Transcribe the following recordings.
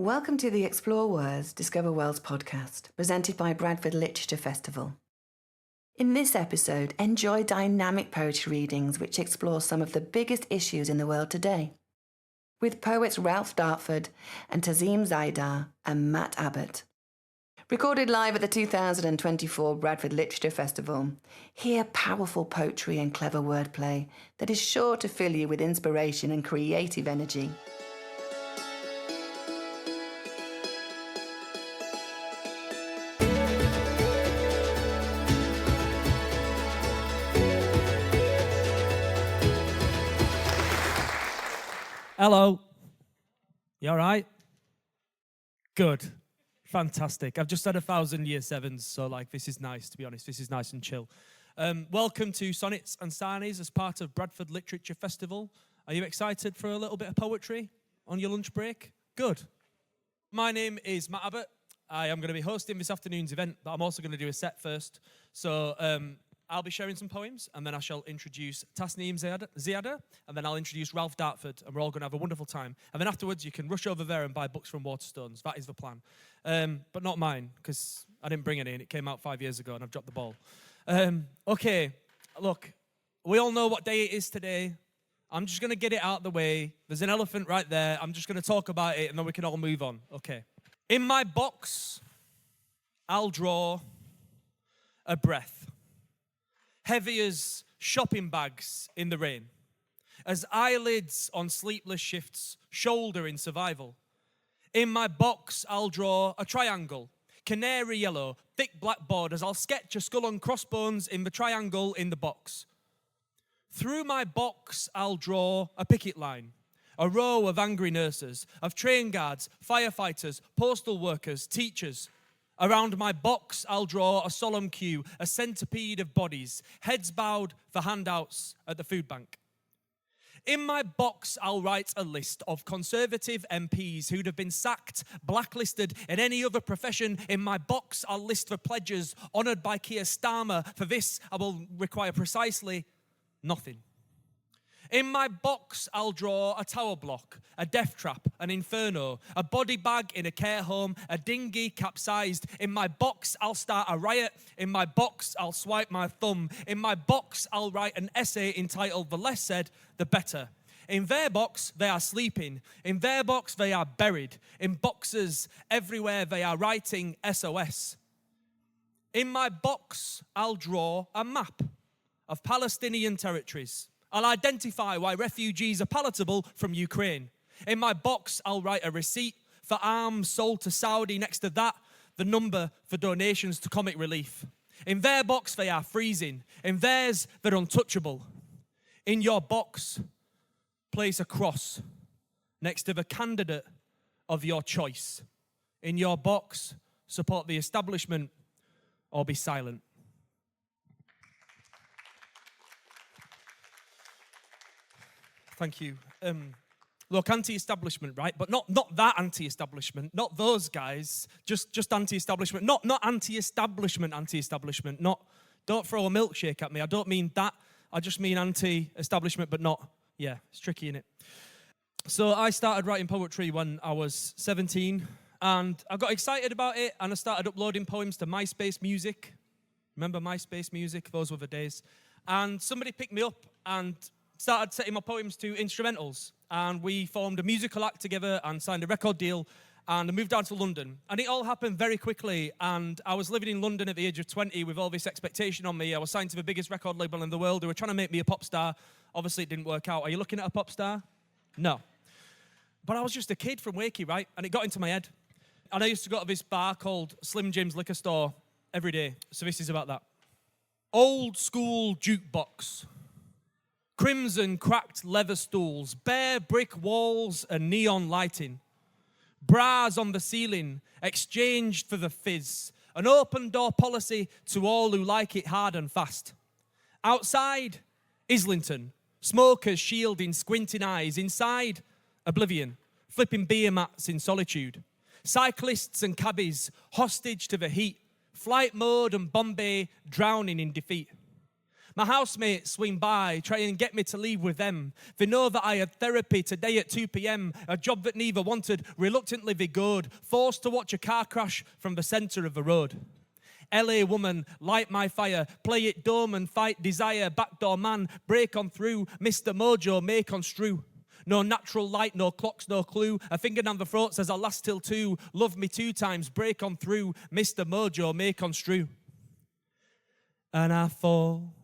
Welcome to the Explore Words, Discover Worlds podcast, presented by Bradford Literature Festival. In this episode, enjoy dynamic poetry readings which explore some of the biggest issues in the world today, with poets Ralph Dartford and Tasneim Zyada and Matt Abbott. Recorded live at the 2024 Bradford Literature Festival, hear powerful poetry and clever wordplay that is sure to fill you with inspiration and creative energy. Hello. You all right? Good. Fantastic. I've just had 1,000 year sevens, so this is nice, to be honest. This is nice and chill. Welcome to Sonnets and Sarnies as part of Bradford Literature Festival. Are you excited for a little bit of poetry on your lunch break? Good. My name is Matt Abbott. I am going to be hosting this afternoon's event, but I'm also going to do a set first. So I'll be sharing some poems, and then I shall introduce Tasneim Zyada, and then I'll introduce Ralph Dartford, and we're all going to have a wonderful time. And then afterwards, you can rush over there and buy books from Waterstones. That is the plan. But not mine, because I didn't bring any, and it came out 5 years ago, and I've dropped the ball. Okay, look, we all know what day it is today. I'm just going to get it out of the way. There's an elephant right there. I'm just going to talk about it, and then we can all move on. Okay. In my box, I'll draw a breath, heavy as shopping bags in the rain, as eyelids on sleepless shifts shoulder in survival. In my box, I'll draw a triangle, canary yellow, thick black borders. I'll sketch a skull and crossbones in the triangle in the box. Through my box, I'll draw a picket line, a row of angry nurses, of train guards, firefighters, postal workers, teachers. Around my box, I'll draw a solemn queue, a centipede of bodies, heads bowed for handouts at the food bank. In my box, I'll write a list of Conservative MPs who'd have been sacked, blacklisted in any other profession. In my box, I'll list the pledges honoured by Keir Starmer. For this, I will require precisely nothing. In my box, I'll draw a tower block, a death trap, an inferno, a body bag in a care home, a dinghy capsized. In my box, I'll start a riot. In my box, I'll swipe my thumb. In my box, I'll write an essay entitled "The Less Said, the Better." In their box, they are sleeping. In their box, they are buried. In boxes everywhere, they are writing SOS. In my box, I'll draw a map of Palestinian territories. I'll identify why refugees are palatable from Ukraine. In my box, I'll write a receipt for arms sold to Saudi. Next to that, the number for donations to comic relief. In their box, they are freezing. In theirs, they're untouchable. In your box, place a cross next to the candidate of your choice. In your box, support the establishment or be silent. Thank you. Look, anti-establishment, right? But not that anti-establishment, not those guys, just anti-establishment, not anti-establishment, don't throw a milkshake at me. I don't mean that. I just mean anti-establishment, but not, it's tricky, innit? So I started writing poetry when I was 17, and I got excited about it, and I started uploading poems to MySpace Music. Remember MySpace Music? Those were the days. And somebody picked me up and started setting my poems to instrumentals, and we formed a musical act together and signed a record deal, and I moved down to London. And it all happened very quickly, and I was living in London at the age of 20 with all this expectation on me. I was signed to the biggest record label in the world. They were trying to make me a pop star. Obviously, it didn't work out. Are you looking at a pop star? No. But I was just a kid from Wakey, right? And it got into my head. And I used to go to this bar called Slim Jim's Liquor Store every day. So this is about that. Old school jukebox. Crimson cracked leather stools, bare brick walls and neon lighting. Bras on the ceiling, exchanged for the fizz. An open door policy to all who like it hard and fast. Outside, Islington, smokers shielding squinting eyes. Inside, oblivion, flipping beer mats in solitude. Cyclists and cabbies, hostage to the heat. Flight mode and Bombay, drowning in defeat. My housemates swing by, try and get me to leave with them. They know that I had therapy today at 2 p.m, a job that neither wanted, reluctantly they good, forced to watch a car crash from the centre of the road. LA woman, light my fire, play it dumb and fight desire, backdoor man, break on through, Mr. Mojo, make construe. No natural light, no clocks, no clue, a finger down the throat says I'll last till 2, love me 2 times, break on through, Mr. Mojo, make construe. And I fall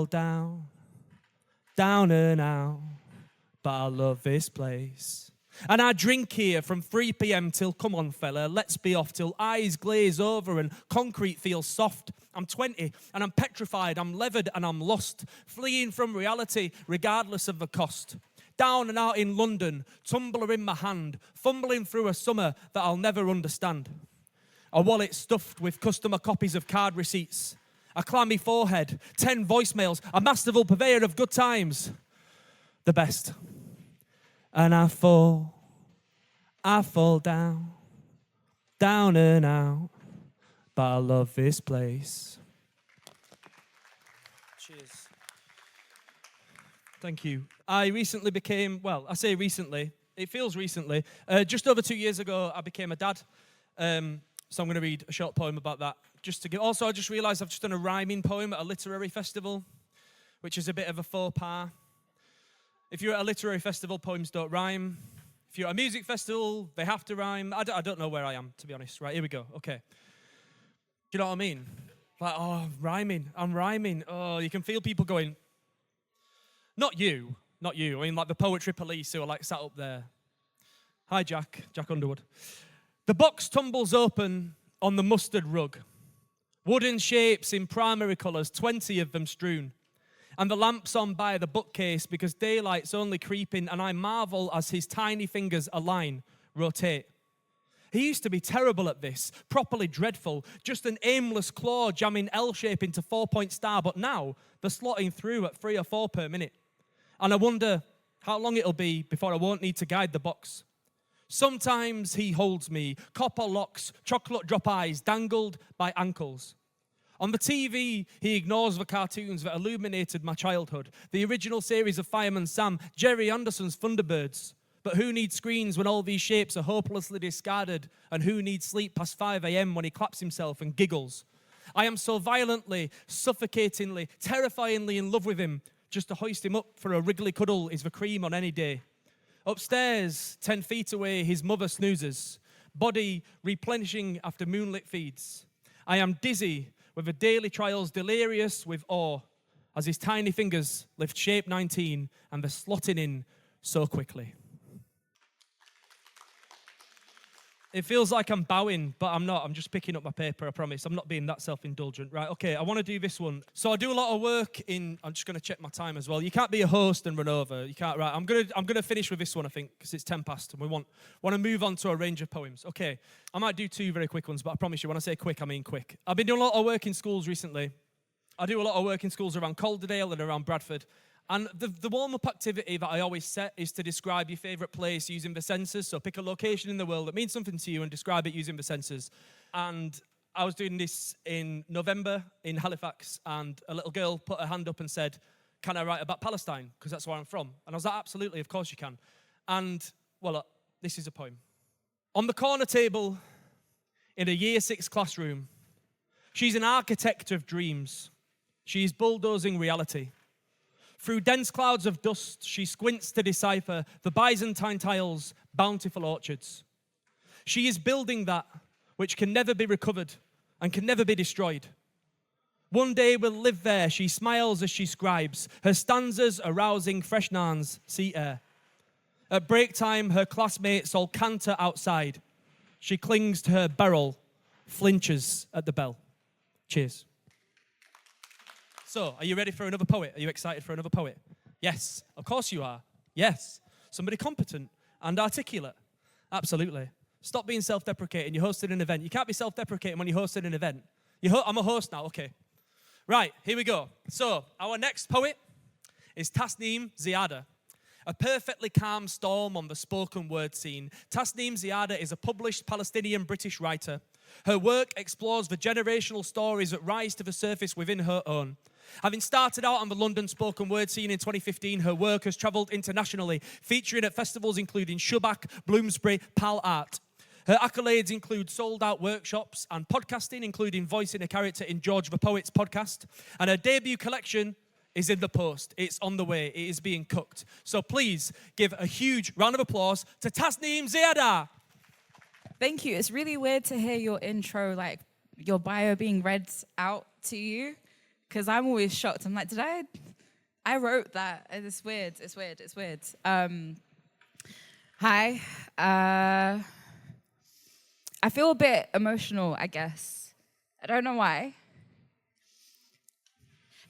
down, down and out, but I love this place. And I drink here from 3 p.m. till, come on fella, let's be off, till eyes glaze over and concrete feels soft. I'm 20 and I'm petrified, I'm levered and I'm lost, fleeing from reality regardless of the cost. Down and out in London, tumbler in my hand, fumbling through a summer that I'll never understand. A wallet stuffed with customer copies of card receipts, a clammy forehead, 10 voicemails, a masterful purveyor of good times, the best. And I fall down, down and out, but I love this place. Cheers. Thank you. I recently became, well, I say recently, it feels recently, just over 2 years ago, I became a dad. So I'm going to read a short poem about that. Also, I just realised I've just done a rhyming poem at a literary festival, which is a bit of a faux pas. If you're at a literary festival, poems don't rhyme. If you're at a music festival, they have to rhyme. I don't know where I am, to be honest. Right, here we go. Okay. Do you know what I mean? Like, oh, I'm rhyming. Oh, you can feel people going, not you. I mean, like the poetry police who are like sat up there. Hi, Jack Underwood. The box tumbles open on the mustard rug. Wooden shapes in primary colours, 20 of them strewn. And the lamp's on by the bookcase because daylight's only creeping, and I marvel as his tiny fingers align, rotate. He used to be terrible at this, properly dreadful, just an aimless claw jamming L-shape into 4-point star, but now they're slotting through at 3 or 4 per minute. And I wonder how long it'll be before I won't need to guide the box. Sometimes he holds me, copper locks, chocolate drop eyes, dangled by ankles. On the TV, he ignores the cartoons that illuminated my childhood, the original series of Fireman Sam, Jerry Anderson's Thunderbirds. But who needs screens when all these shapes are hopelessly discarded? And who needs sleep past 5 a.m. when he claps himself and giggles? I am so violently, suffocatingly, terrifyingly in love with him. Just to hoist him up for a wriggly cuddle is the cream on any day. Upstairs, 10 feet away, his mother snoozes, body replenishing after moonlit feeds. I am dizzy with the daily trials, delirious with awe, as his tiny fingers lift shape 19 and they're slotting in so quickly. It feels like I'm bowing, but I'm not. I'm just picking up my paper, I promise. I'm not being that self-indulgent. Right, okay, I want to do this one. So I do a lot of work in, I'm just going to check my time as well. You can't be a host and run over. You can't, right. I'm going to finish with this one, I think, because it's 10 past, and we want to move on to a range of poems. Okay, I might do 2 very quick ones, but I promise you, when I say quick, I mean quick. I've been doing a lot of work in schools recently. I do a lot of work in schools around Calderdale and around Bradford. And the warm-up activity that I always set is to describe your favourite place using the senses. So pick a location in the world that means something to you and describe it using the senses. And I was doing this in November in Halifax, and a little girl put her hand up and said, "Can I write about Palestine? Because that's where I'm from." And I was like, "Absolutely, of course you can." And, well, this is a poem. On the corner table in a Year 6 classroom, she's an architect of dreams. She's bulldozing reality. Through dense clouds of dust, she squints to decipher the Byzantine tiles, bountiful orchards. She is building that which can never be recovered and can never be destroyed. One day we'll live there, she smiles as she scribes, her stanzas arousing Freshnan's sea air. At break time, her classmates all canter outside. She clings to her barrel, flinches at the bell. Cheers. So, are you ready for another poet? Are you excited for another poet? Yes, of course you are. Yes. Somebody competent and articulate. Absolutely. Stop being self-deprecating. You're hosting an event. You can't be self-deprecating when you're hosting an event. I'm a host now, okay. Right, here we go. So, our next poet is Tasneim Zyada. A perfectly calm storm on the spoken word scene, Tasneim Zyada is a published Palestinian-British writer. Her work explores the generational stories that rise to the surface within her own. Having started out on the London spoken word scene in 2015, her work has travelled internationally, featuring at festivals including Shubak, Bloomsbury, Pal Art. Her accolades include sold-out workshops and podcasting, including voicing a character in George the Poet's podcast. And her debut collection is in the post. It's on the way. It is being cooked. So please give a huge round of applause to Tasneim Zyada. Thank you. It's really weird to hear your intro, like your bio being read out to you, because I'm always shocked. I'm like, did I wrote that. It's weird. It's weird. It's weird. Hi. I feel a bit emotional, I guess. I don't know why.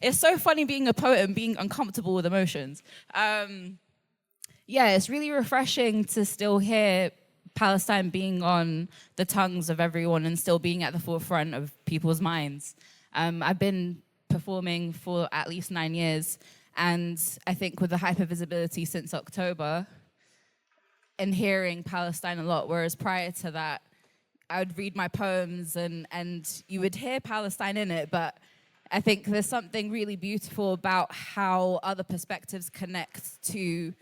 It's so funny being a poet and being uncomfortable with emotions. It's really refreshing to still hear Palestine being on the tongues of everyone and still being at the forefront of people's minds. I've been performing for at least 9 years, and I think with the hypervisibility since October and hearing Palestine a lot, whereas prior to that, I would read my poems and you would hear Palestine in it, but I think there's something really beautiful about how other perspectives connect to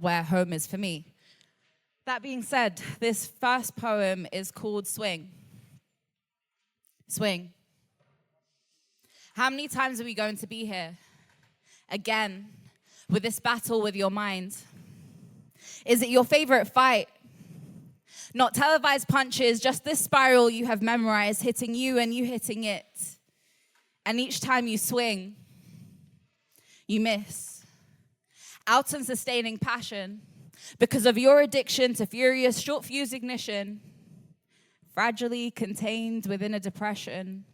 where home is for me. That being said, this first poem is called Swing. Swing. How many times are we going to be here? Again, with this battle with your mind. Is it your favorite fight? Not televised punches, just this spiral you have memorized, hitting you and you hitting it. And each time you swing, you miss. Out and sustaining passion, because of your addiction to furious short fuse ignition, fragilely contained within a depression.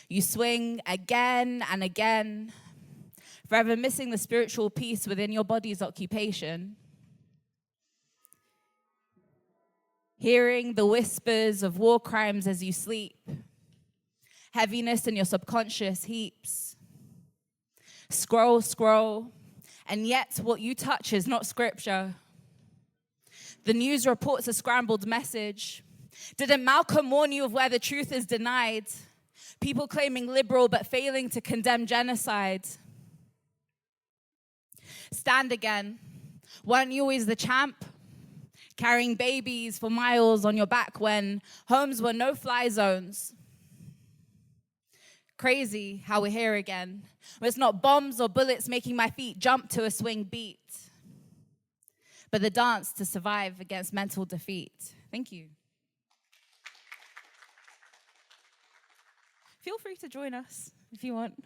You swing again and again, forever missing the spiritual peace within your body's occupation. Hearing the whispers of war crimes as you sleep, heaviness in your subconscious heaps. Scroll, scroll, and yet what you touch is not scripture. The news reports a scrambled message. Didn't Malcolm warn you of where the truth is denied? People claiming liberal but failing to condemn genocide. Stand again. Weren't you always the champ? Carrying babies for miles on your back when homes were no-fly zones. Crazy how we're here again. Where it's not bombs or bullets making my feet jump to a swing beat, but the dance to survive against mental defeat. Thank you. Feel free to join us if you want.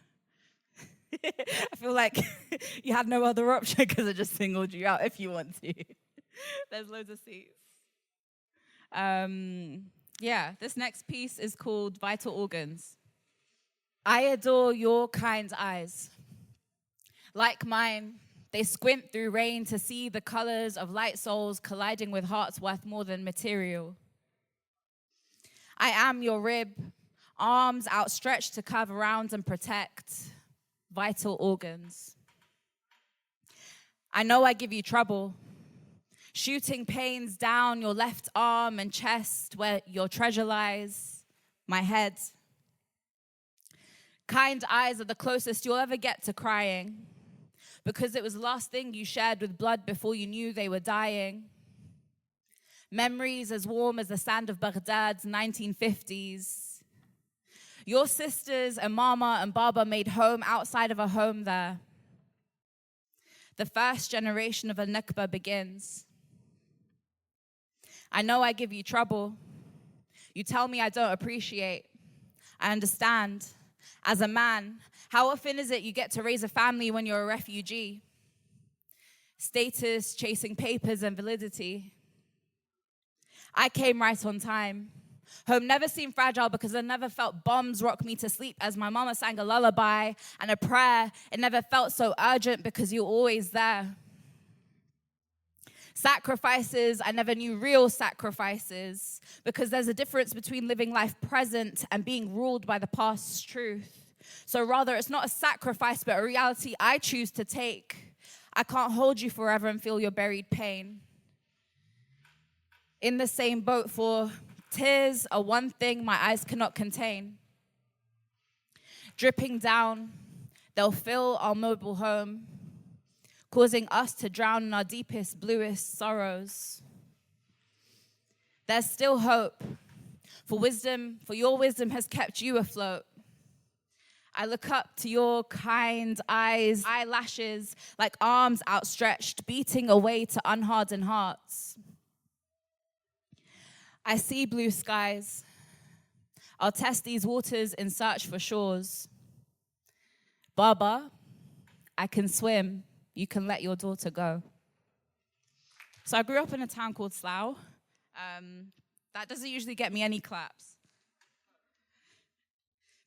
I feel like you had no other option because I just singled you out if you want to. There's loads of seats. This next piece is called Vital Organs. I adore your kind eyes. Like mine, they squint through rain to see the colors of light souls colliding with hearts worth more than material. I am your rib, arms outstretched to curve around and protect vital organs. I know I give you trouble, shooting pains down your left arm and chest where your treasure lies, my head. Kind eyes are the closest you'll ever get to crying, because it was the last thing you shared with blood before you knew they were dying. Memories as warm as the sand of Baghdad's 1950s. Your sisters and Mama and Baba made home outside of a home there. The first generation of a Nakba begins. I know I give you trouble. You tell me I don't appreciate. I understand. As a man, how often is it you get to raise a family when you're a refugee? Status, chasing papers and validity. I came right on time. Home never seemed fragile because I never felt bombs rock me to sleep as my mama sang a lullaby and a prayer. It never felt so urgent because you're always there. Sacrifices, I never knew real sacrifices because there's a difference between living life present and being ruled by the past's truth. So rather, it's not a sacrifice, but a reality I choose to take. I can't hold you forever and feel your buried pain. In the same boat, for tears are one thing my eyes cannot contain. Dripping down, they'll fill our mobile home, causing us to drown in our deepest, bluest sorrows. There's still hope, for your wisdom has kept you afloat. I look up to your kind eyes, eyelashes like arms outstretched, beating away to unhardened hearts. I see blue skies. I'll test these waters in search for shores. Baba, I can swim. You can let your daughter go. So I grew up in a town called Slough. That doesn't usually get me any claps.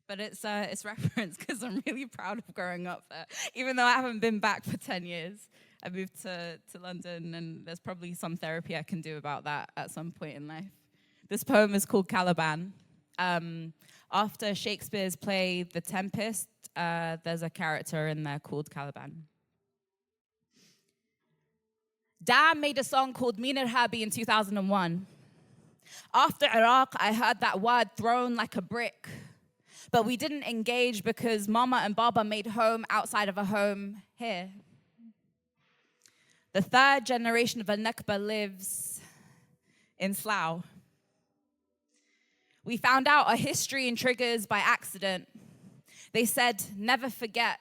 But it's reference because I'm really proud of growing up there. Even though I haven't been back for 10 years. I moved to London, and there's probably some therapy I can do about that at some point in life. This poem is called Caliban. After Shakespeare's play The Tempest, there's a character in there called Caliban. Dam made a song called Mina Habi in 2001. After Iraq, I heard that word thrown like a brick. But we didn't engage because Mama and Baba made home outside of a home here. The third generation of a Nakba lives in Slough. We found out our history and triggers by accident. They said, never forget.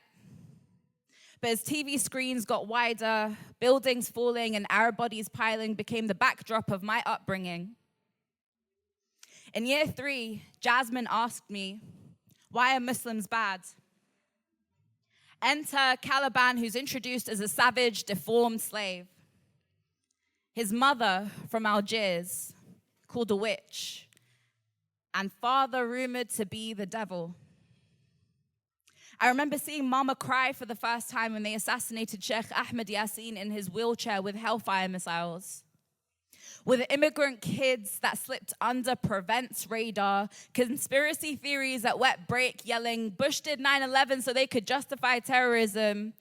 But as TV screens got wider, buildings falling and Arab bodies piling became the backdrop of my upbringing. In year 3, Jasmine asked me, why are Muslims bad? Enter Caliban, who's introduced as a savage, deformed slave. His mother from Algiers, called a witch, and father rumored to be the devil. I remember seeing Mama cry for the first time when they assassinated Sheikh Ahmed Yassin in his wheelchair with hellfire missiles. With immigrant kids that slipped under Prevent's radar, conspiracy theories at wet break yelling, Bush did 9/11 so they could justify terrorism.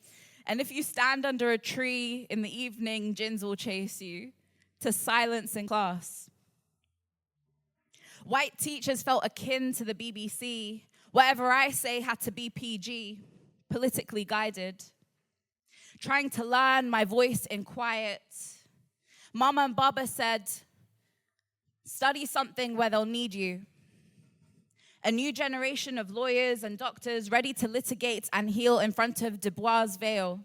And if you stand under a tree in the evening, jinns will chase you to silence in class. White teachers felt akin to the BBC. Whatever I say had to be PG, politically guided. Trying to learn my voice in quiet. Mama and Baba said, study something where they'll need you. A new generation of lawyers and doctors ready to litigate and heal in front of Dubois' veil.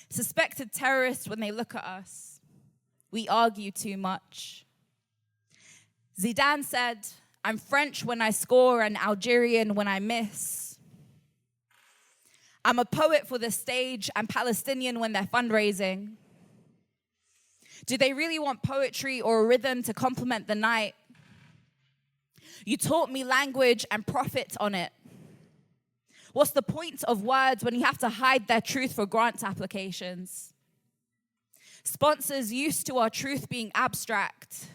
Suspected terrorists when they look at us. We argue too much. Zidane said, I'm French when I score and Algerian when I miss. I'm a poet for the stage and Palestinian when they're fundraising. Do they really want poetry or a rhythm to complement the night? You taught me language and profit on it. What's the point of words when you have to hide their truth for grant applications? Sponsors used to our truth being abstract.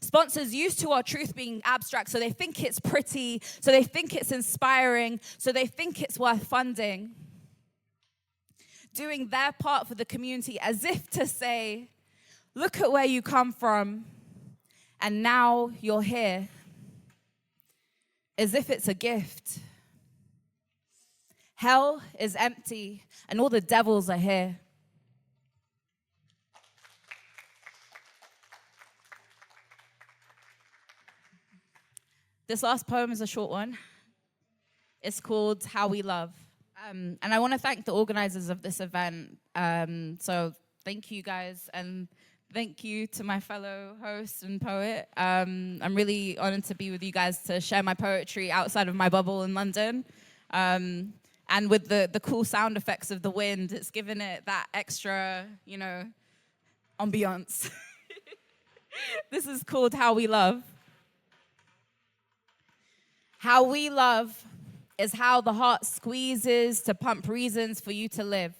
Sponsors used to our truth being abstract, so they think it's pretty, so they think it's inspiring, so they think it's worth funding. Doing their part for the community as if to say, look at where you come from, and now you're here. As if it's a gift. Hell is empty, and all the devils are here. This last poem is a short one. It's called How We Love. And I want to thank the organizers of this event. So thank you guys, and thank you to my fellow host and poet. I'm really honored to be with you guys to share my poetry outside of my bubble in London. And with the cool sound effects of the wind, it's given it that extra, ambiance. This is called How We Love. How we love is how the heart squeezes to pump reasons for you to live.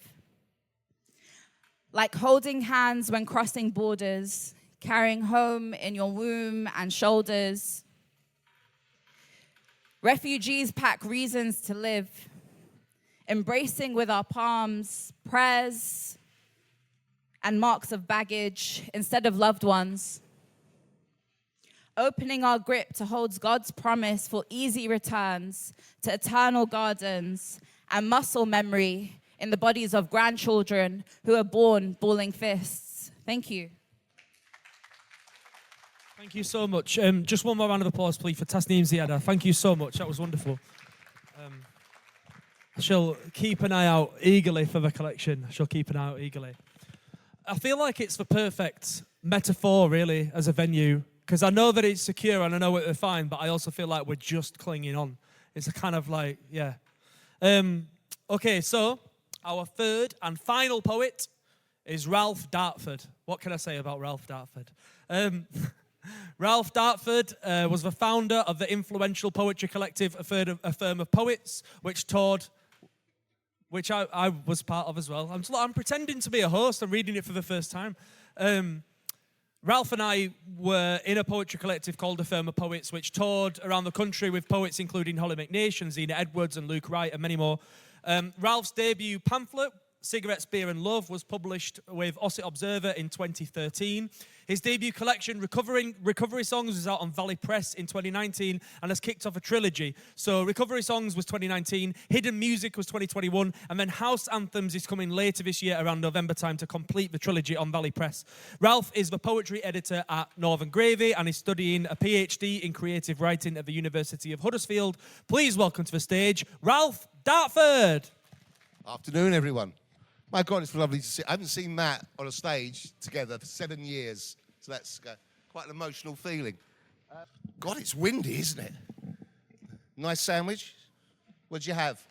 Like holding hands when crossing borders, carrying home in your womb and shoulders. Refugees pack reasons to live. embracing with our palms prayers and marks of baggage instead of loved ones, opening our grip to hold God's promise for easy returns to eternal gardens and muscle memory in the bodies of grandchildren who are born balling fists. Thank you. Thank you so much. Just one more round of applause, please, for Tasneim Zyada. Thank you so much. That was wonderful. I shall keep an eye out eagerly for the collection. I shall keep an eye out eagerly. I feel like it's the perfect metaphor, really, as a venue, because I know that it's secure and I know we're fine, but I also feel like we're just clinging on. It's a kind of like, yeah. Okay, so our third and final poet is Ralph Dartford. What can I say about Ralph Dartford? Ralph Dartford was the founder of the influential poetry collective A Firm of Poets, which toured, which I was part of as well. I'm pretending to be a host. I'm reading it for the first time. Ralph and I were in a poetry collective called A Firm of Poets, which toured around the country with poets including Holly McNish and Zena Edwards and Luke Wright and many more. Ralph's debut pamphlet, Cigarettes, Beer and Love, was published with Ossett Observer in 2013. His debut collection, Recovery Songs, was out on Valley Press in 2019 and has kicked off a trilogy. So Recovery Songs was 2019, Hidden Music was 2021, and then House Anthems is coming later this year around November time to complete the trilogy on Valley Press. Ralph is the poetry editor at Northern Gravy and is studying a PhD in creative writing at the University of Huddersfield. Please welcome to the stage, Ralph Dartford. Afternoon, everyone. My God, it's lovely to see. I haven't seen Matt on a stage together for 7 years, so that's quite an emotional feeling. God, it's windy, isn't it? Nice sandwich. What'd you have?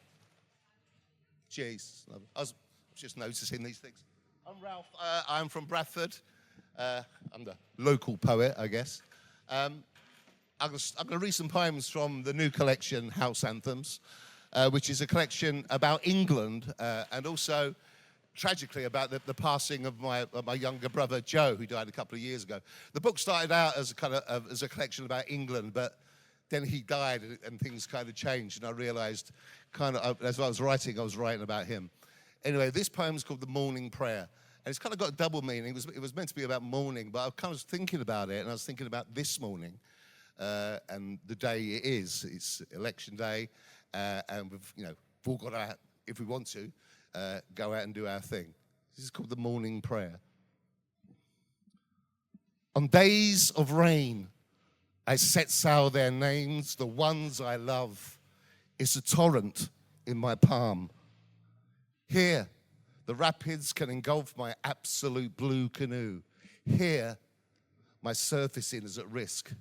Cheese. I was just noticing these things. I'm Ralph. I'm from Bradford. I'm the local poet, I guess. I'm going to read some poems from the new collection, House Anthems, which is a collection about England and also tragically about the passing of my younger brother Joe, who died a couple of years ago. The book started out as a kind of as a collection about England, but then he died and things kind of changed, and I realised as I was writing about him. Anyway, this poem is called The Morning Prayer, and it's kind of got a double meaning. It was meant to be about morning, but I kind of was thinking about it, and I was thinking about this morning and the day it is. It's election day, and we've all got out, if we want to, go out and do our thing. This is called The Morning Prayer. On days of rain, I set sail their names, the ones I love. It's a torrent in my palm. Here, the rapids can engulf my absolute blue canoe. Here, my surfacing is at risk.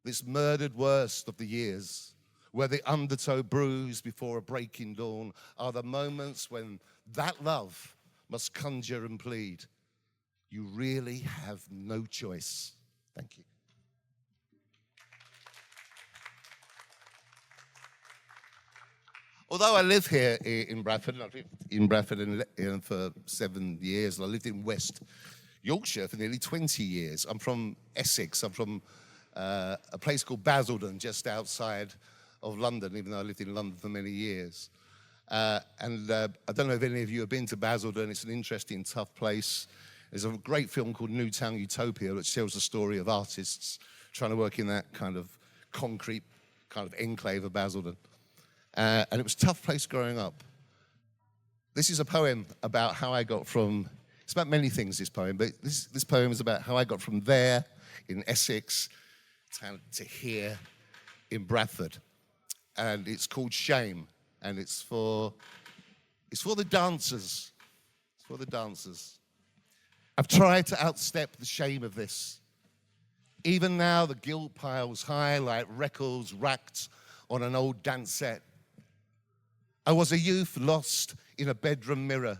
This murdered worst of the years, where the undertow brews before a breaking dawn, are the moments when that love must conjure and plead. You really have no choice. Thank you. Although I live here in Bradford, and I've lived in Bradford for 7 years, and I lived in West Yorkshire for nearly 20 years. I'm from Essex. I'm from a place called Basildon, just outside of London, even though I lived in London for many years. I don't know if any of you have been to Basildon. It's an interesting, tough place. There's a great film called Newtown Utopia, which tells the story of artists trying to work in that kind of concrete kind of enclave of Basildon. And it was a tough place growing up. This is a poem about how I got from, it's about many things, this poem, but this poem is about how I got from there in Essex to here in Bradford. And it's called Shame, and it's for the dancers. It's for the dancers. I've tried to outstep the shame of this. Even now, the guilt piles high like records racked on an old dance set. I was a youth lost in a bedroom mirror.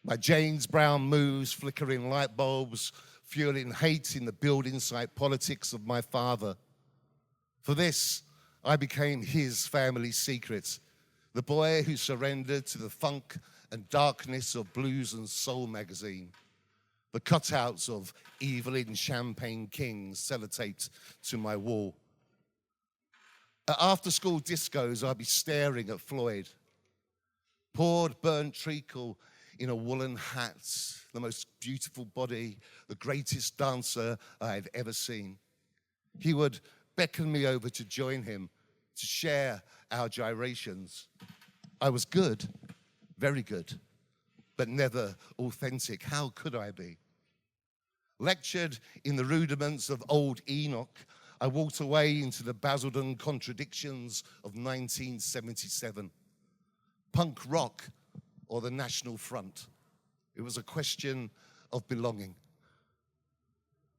My James Brown moves flickering light bulbs, fueling hate in the building site politics of my father. For this, I became his family secret, the boy who surrendered to the funk and darkness of Blues and Soul magazine, the cutouts of Evelyn Champagne Kings sellotaped to my wall. At after-school discos, I'd be staring at Floyd, poured burnt treacle in a woolen hat, the most beautiful body, the greatest dancer I had ever seen. He would beckon me over to join him, to share our gyrations. I was good, very good, but never authentic. How could I be? Lectured in the rudiments of old Enoch, I walked away into the Basildon contradictions of 1977. Punk rock or the National Front? It was a question of belonging.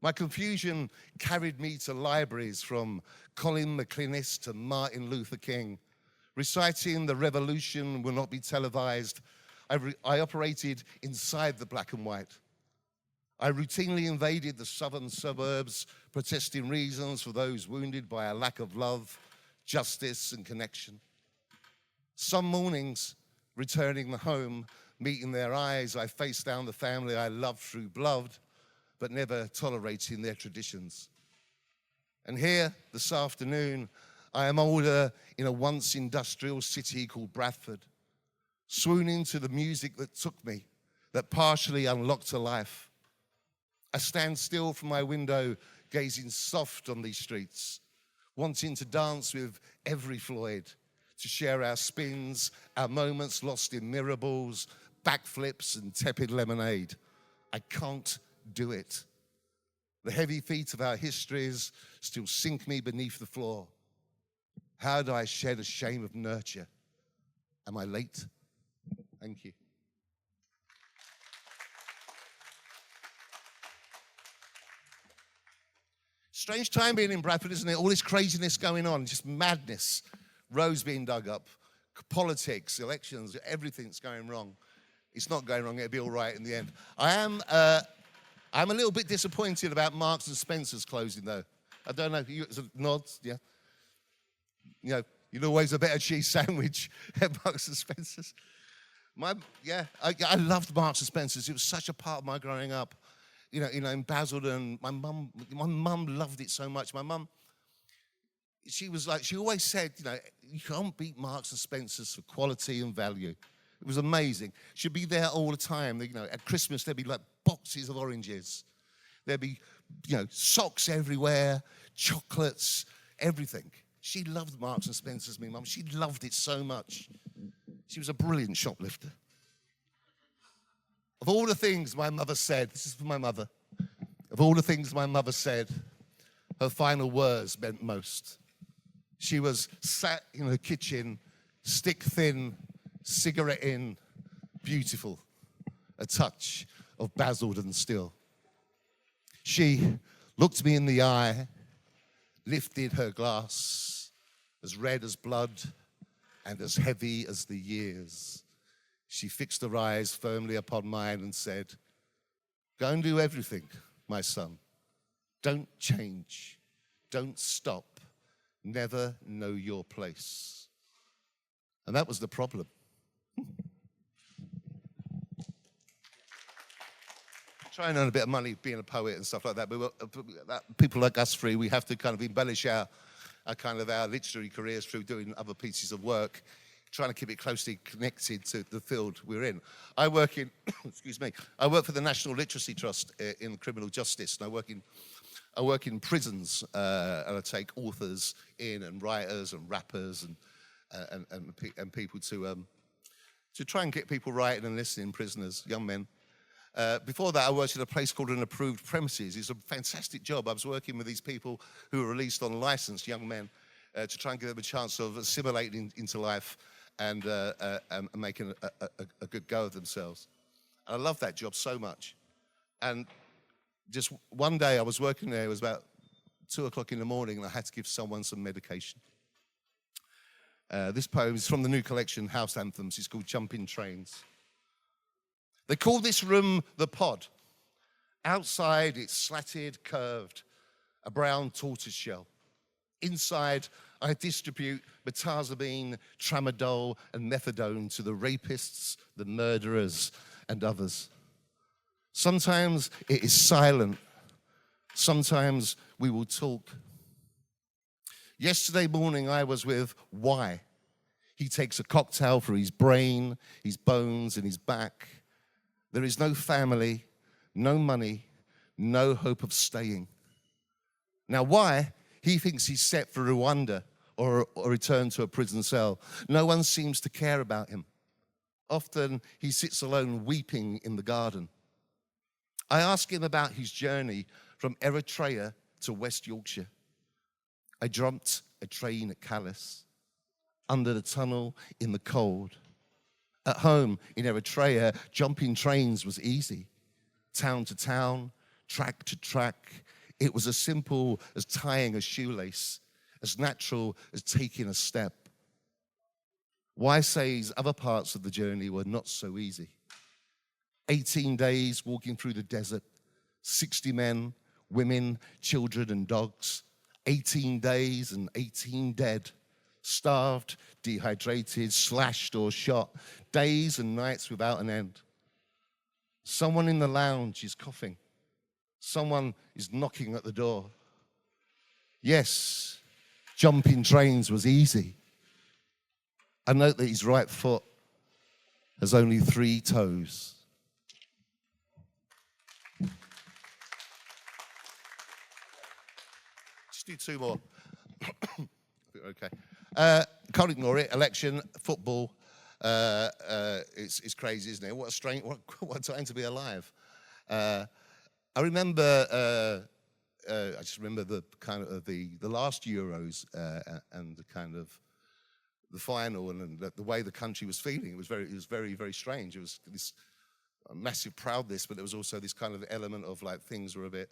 My confusion carried me to libraries from Colin McInnes to Martin Luther King. Reciting the revolution will not be televised. I operated inside the black and white. I routinely invaded the southern suburbs, protesting reasons for those wounded by a lack of love, justice, and connection. Some mornings, returning home, meeting their eyes, I faced down the family I loved through blood, but never tolerating their traditions. And here, this afternoon, I am older in a once industrial city called Bradford, swooning to the music that took me, that partially unlocked a life. I stand still from my window, gazing soft on these streets, wanting to dance with every Floyd, to share our spins, our moments lost in mirror balls, backflips and tepid lemonade. I can't do it. The heavy feet of our histories still sink me beneath the floor. How do I shed a shame of nurture? Am I late? Thank you. Strange time being in Bradford, isn't it? All this craziness going on, just madness. Roads being dug up, politics, elections, everything's going wrong. It's not going wrong, it'll be all right in the end. I'm a little bit disappointed about Marks and Spencer's closing, though. I don't know, it's a nod, yeah. You know, you'd always a better cheese sandwich at Marks and Spencer's. I loved Marks and Spencer's. It was such a part of my growing up. You know, in Basildon, my mum loved it so much. My mum, she always said, you know, you can't beat Marks and Spencer's for quality and value. It was amazing. She'd be there all the time. You know, at Christmas, there'd be like boxes of oranges. There'd be, you know, socks everywhere, chocolates, everything. She loved Marks and Spencer's, my mum. She loved it so much. She was a brilliant shoplifter. Of all the things my mother said, this is for my mother, of all the things my mother said, her final words meant most. She was sat in her kitchen, stick thin, cigarette in, beautiful, a touch of Basildon still. She looked me in the eye, lifted her glass, as red as blood and as heavy as the years. She fixed her eyes firmly upon mine and said, "Go and do everything, my son. Don't change. Don't stop. Never know your place." And that was the problem. Try and earn a bit of money being a poet and stuff like that, but people like us three, we have to kind of embellish our literary careers through doing other pieces of work, trying to keep it closely connected to the field we're in. I work in, I work for the National Literacy Trust in criminal justice, and I work in prisons, and I take authors in and writers and rappers and people to try and get people writing and listening, prisoners, young men. Before that, I worked at a place called An Approved Premises. It's a fantastic job. I was working with these people who were released on license, young men, to try and give them a chance of assimilating into life and making a good go of themselves. And I love that job so much. And just one day I was working there, it was about 2 o'clock in the morning, and I had to give someone some medication. This poem is from the new collection, House Anthems. It's called Jumping Trains. They call this room the pod. Outside, it's slatted, curved, a brown tortoise shell. Inside, I distribute metazamine, tramadol, and methadone to the rapists, the murderers, and others. Sometimes it is silent. Sometimes we will talk. Yesterday morning, I was with Y. He takes a cocktail for his brain, his bones, and his back. There is no family, no money, no hope of staying. Now, why? He thinks he's set for Rwanda or a return to a prison cell. No one seems to care about him. Often, he sits alone weeping in the garden. I ask him about his journey from Eritrea to West Yorkshire. I jumped a train at Calais, under the tunnel in the cold. At home in Eritrea, jumping trains was easy. Town to town, track to track. It was as simple as tying a shoelace, as natural as taking a step. Why says other parts of the journey were not so easy? 18 days walking through the desert, 60 men, women, children, and dogs. 18 days and 18 dead. Starved, dehydrated, slashed or shot, days and nights without an end. Someone in the lounge is coughing. Someone is knocking at the door. Yes, jumping trains was easy. I note that his right foot has only 3 toes. Just do 2 more. Okay. Can't ignore it. Election, football. It's crazy, isn't it? What a strange, what a time to be alive. I remember. I just remember the kind of the last Euros and the kind of the final and the way the country was feeling. It was very, very strange. It was this massive proudness, but there was also this kind of element of like things were a bit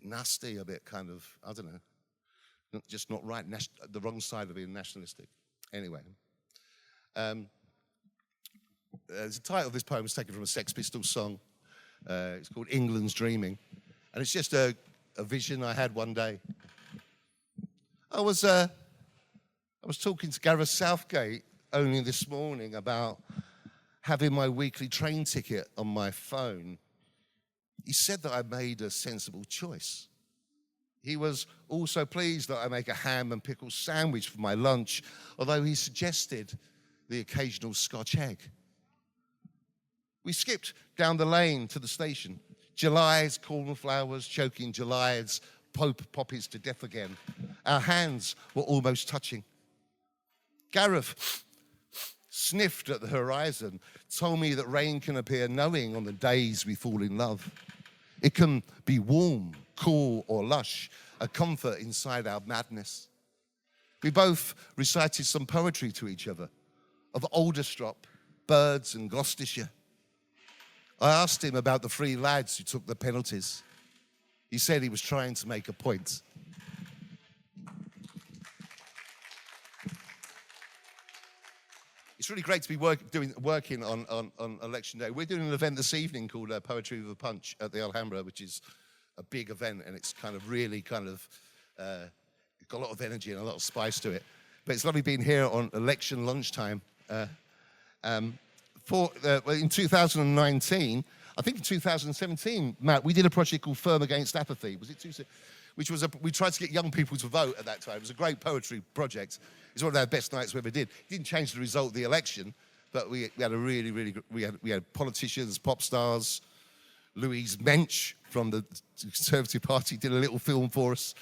nasty, a bit kind of, I don't know. Just not right, the wrong side of being nationalistic. Anyway, the title of this poem is taken from a Sex Pistols song. It's called England's Dreaming. And it's just a vision I had one day. I was talking to Gareth Southgate only this morning about having my weekly train ticket on my phone. He said that I made a sensible choice. He was also pleased that I make a ham and pickle sandwich for my lunch, although he suggested the occasional Scotch egg. We skipped down the lane to the station. July's cornflowers choking July's poppies to death again. Our hands were almost touching. Gareth sniffed at the horizon, told me that rain can appear knowing on the days we fall in love. It can be warm, cool, or lush, a comfort inside our madness. We both recited some poetry to each other of Alderstrop, birds, and Gloucestershire. I asked him about the 3 lads who took the penalties. He said he was trying to make a point. It's really great to be working on election day. We're doing an event this evening called Poetry with a Punch at the Alhambra, which is a big event, and it's kind of really got a lot of energy and a lot of spice to it. But it's lovely being here on election lunchtime. In 2019, I think in 2017, Matt, we did a project called Firm Against Apathy. Was it which was we tried to get young people to vote at that time. It was a great poetry project. It's one of our best nights we ever did. It didn't change the result of the election, but we had a really, really good, we had politicians, pop stars. Louise Mensch from the Conservative Party did a little film for us.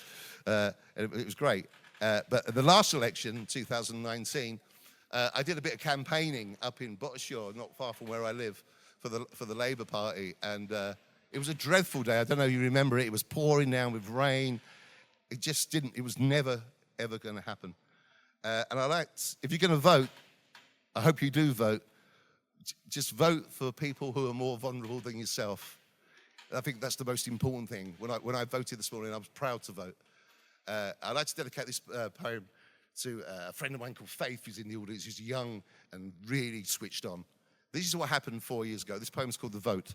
And it was great. But the last election, 2019, I did a bit of campaigning up in Bottishaw, not far from where I live, for the Labour Party. And it was a dreadful day. I don't know if you remember it. It was pouring down with rain. It was never, ever going to happen. And if you're going to vote, I hope you do vote. Just vote for people who are more vulnerable than yourself. I think that's the most important thing. When I voted this morning, I was proud to vote. I'd like to dedicate this poem to a friend of mine called Faith, who's in the audience, who's young and really switched on. This is what happened 4 years ago. This poem's called The Vote.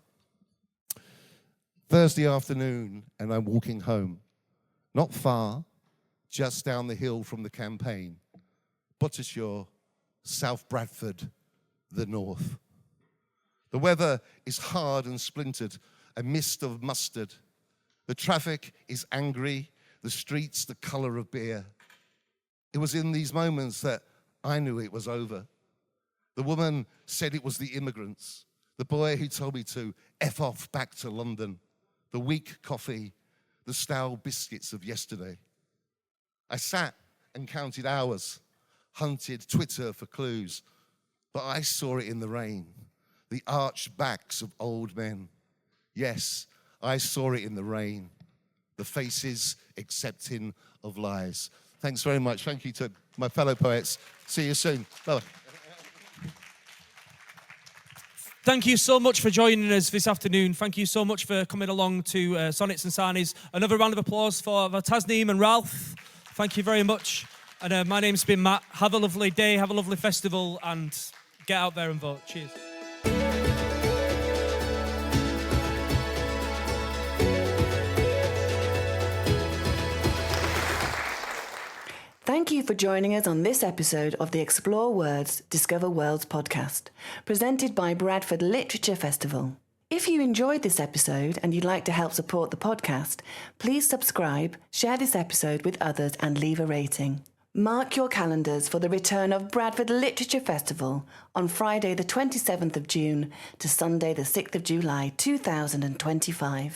Thursday afternoon, and I'm walking home. Not far, just down the hill from the campaign. Bottishaw, South Bradford, the north. The weather is hard and splintered, a mist of mustard. The traffic is angry, the streets the colour of beer. It was in these moments that I knew it was over. The woman said it was the immigrants. The boy who told me to F off back to London. The weak coffee, the stale biscuits of yesterday. I sat and counted hours, hunted Twitter for clues, but I saw it in the rain, the arched backs of old men. Yes, I saw it in the rain, the faces accepting of lies. Thanks very much. Thank you to my fellow poets. See you soon. Bye. Thank you so much for joining us this afternoon. Thank you so much for coming along to Sonnets and Sarnies. Another round of applause for Tasneim and Ralph. Thank you very much. And my name's been Matt. Have a lovely day, have a lovely festival, and get out there and vote. Cheers. Thank you for joining us on this episode of the Explore Words, Discover Worlds podcast, presented by Bradford Literature Festival. If you enjoyed this episode and you'd like to help support the podcast, please subscribe, share this episode with others and leave a rating. Mark your calendars for the return of Bradford Literature Festival on Friday the 27th of June to Sunday the 6th of July 2025.